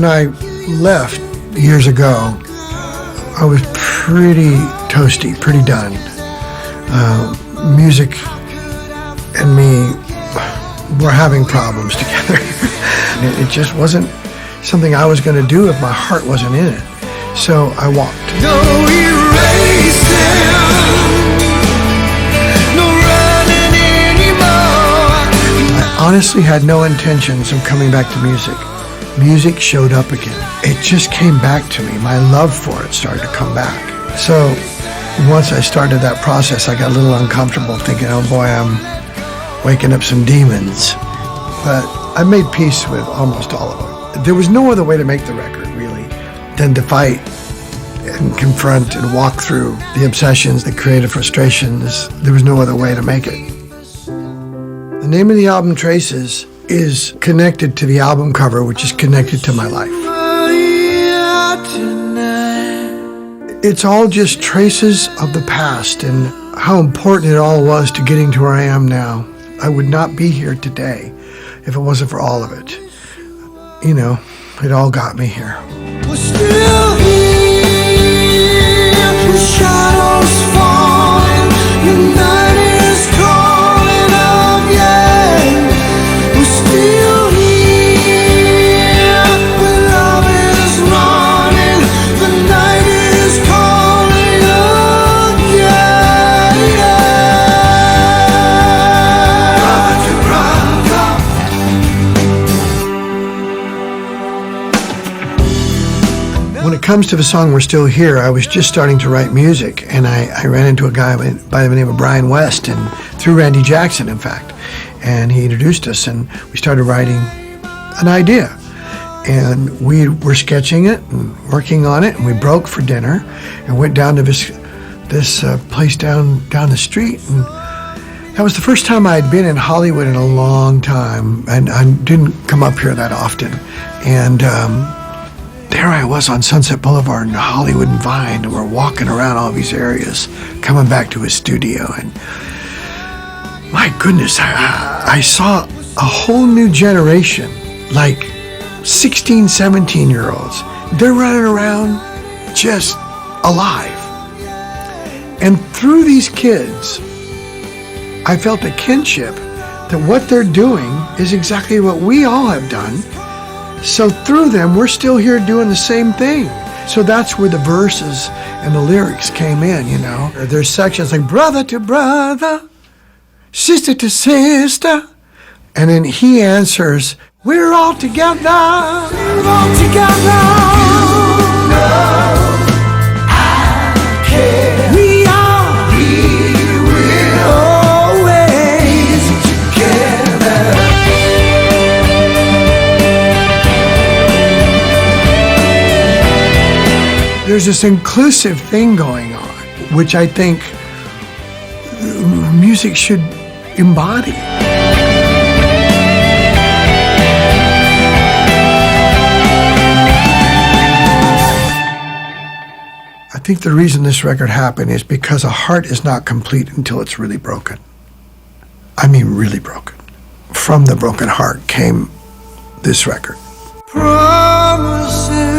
When I left years ago, I was pretty toasty, pretty done. Music and me were having problems together. It just wasn't something I was going to do if my heart wasn't in it. So I walked. No erasing, no running anymore. I honestly had no intentions of coming back to music. Music showed up again. It just came back to me. My love for it started to come back. So once I started that process, I got a little uncomfortable thinking, oh boy, I'm waking up some demons. But I made peace with almost all of them. There was no other way to make the record, really, than to fight and confront and walk through the obsessions, the creative frustrations. There was no other way to make it. The name of the album, Traces, is connected to the album cover, which is connected to my life. It's all just traces of the past and how important it all was to getting to where I am now. I would not be here today if it wasn't for all of it. You know, it all got me here. We're still here, with shadows falling, the night is calling again. We're still here, when love is running, the night is calling again. Brother to brother. When it comes to the song We're Still Here, I was just starting to write music, and I ran into a guy by the name of Brian West, and through Randy Jackson, in fact. And he introduced us, and we started writing an idea. And we were sketching it and working on it, and we broke for dinner and went down to this place down the street. And that was the first time I had been in Hollywood in a long time, and I didn't come up here that often. And there I was on Sunset Boulevard and Hollywood and Vine, and we're walking around all these areas, coming back to his studio. And my goodness, I saw a whole new generation, like 16, 17-year-olds. They're running around just alive. And through these kids, I felt a kinship that what they're doing is exactly what we all have done. So through them, we're still here doing the same thing. So that's where the verses and the lyrics came in, you know. There's sections like brother to brother, sister to sister. And then he answers, we're all together. We're all together. We are. We will always together. There's this inclusive thing going on, which I think music should embody. I think the reason this record happened is because a heart is not complete until it's really broken. I mean really broken. From the broken heart came this record. Promises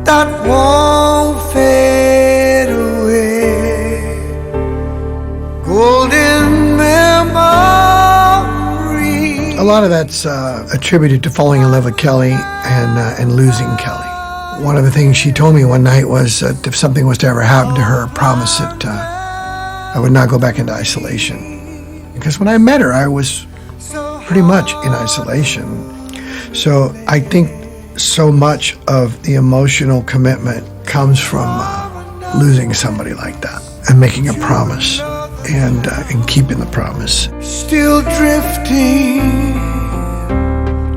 that won't fade away, golden memory. A lot of that's attributed to falling in love with Kelly and losing Kelly. One of the things she told me one night was that if something was to ever happen to her, promise that I would not go back into isolation. Because when I met her, I was pretty much in isolation. So I think so much of the emotional commitment comes from losing somebody like that and making a promise and keeping the promise. Still drifting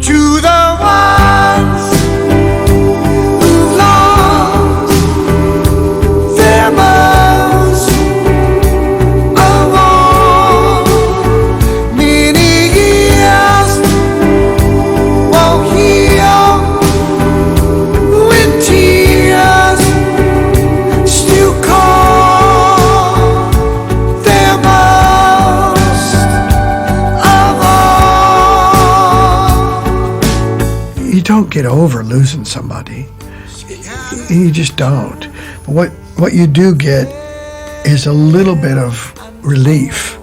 to the ones who lost their most of all. Many years won't heal when tears still call their most of all. don't get over losing somebody. You just don't. But what you do get is a little bit of relief.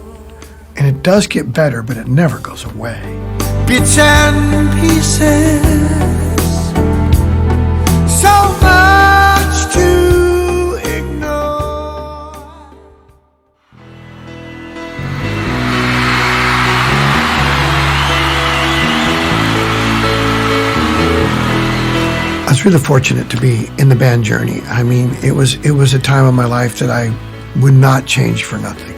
And it does get better, but it never goes away. Bits and pieces, so much to ignore. I was really fortunate to be in the band journey. I mean, it was a time of my life that I would not change for nothing.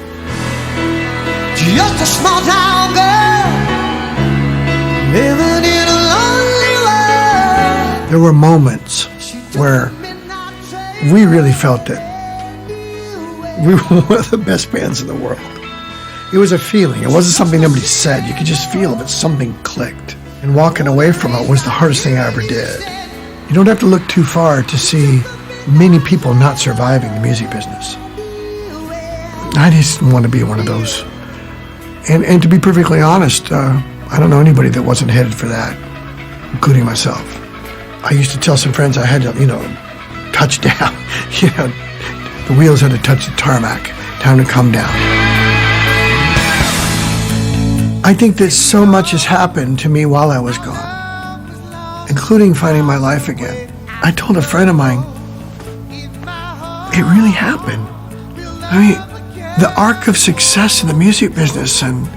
Just a small town girl living in a lonely world. There were moments where we really felt that we were one of the best bands in the world. It was a feeling. It wasn't something nobody said. You could just feel it, but something clicked. And walking away from it was the hardest thing I ever did. You don't have to look too far to see many people not surviving the music business. I just want to be one of those. And to be perfectly honest, I don't know anybody that wasn't headed for that, including myself. I used to tell some friends I had to, touch down. The wheels had to touch the tarmac. Time to come down. I think that so much has happened to me while I was gone, including finding my life again. I told a friend of mine, it really happened. I mean, the arc of success in the music business, and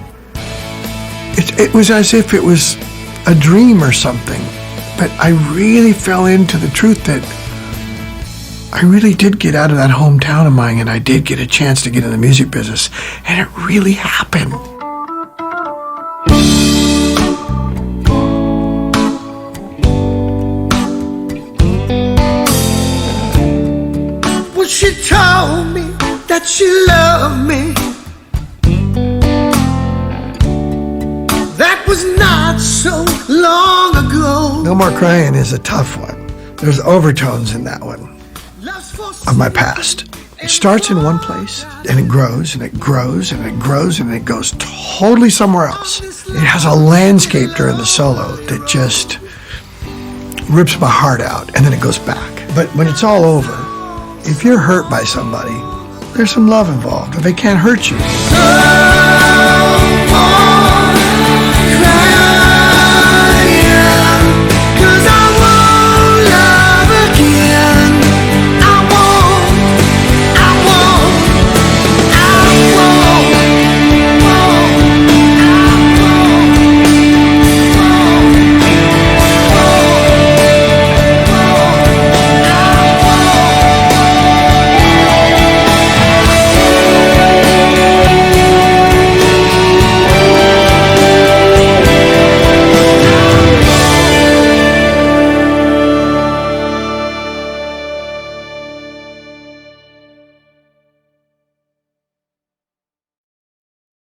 it was as if it was a dream or something. But I really fell into the truth that I really did get out of that hometown of mine, and I did get a chance to get in the music business, and it really happened. Well, she told me that she loved me. That was not so long ago. No More Crying is a tough one. There's overtones in that one of my past. It starts in one place, and it grows, and it grows, and it grows, and it goes totally somewhere else. It has a landscape during the solo that just rips my heart out, and then it goes back. But when it's all over, if you're hurt by somebody, there's some love involved, or they can't hurt you.